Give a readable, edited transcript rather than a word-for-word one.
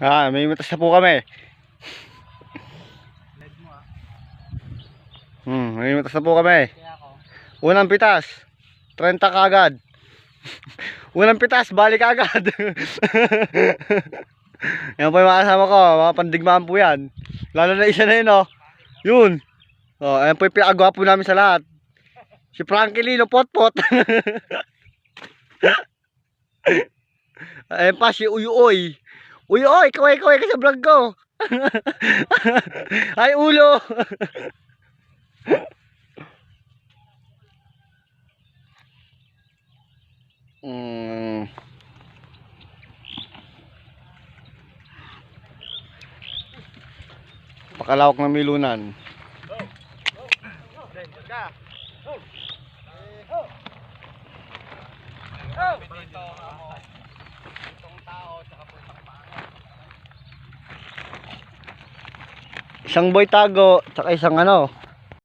May mitas na po kami. May mitas na po kami. Unang pitas 30 kagad. Unang pitas balik agad. Yan po yung mga kasama ko, mga pandigmaan po yan. Lalo na isa na yun, oh. Yun. Oh, ayan po yung pinakagwapo namin sa lahat. Si Frankie Lino, pot-pot. Ayan pa si Uyuoy. Uyuoy, kaway-kaway ka sa vlog ko. Ay, ulo. Pakalawak ng milunan. Isang boy tago, tsaka isang ano,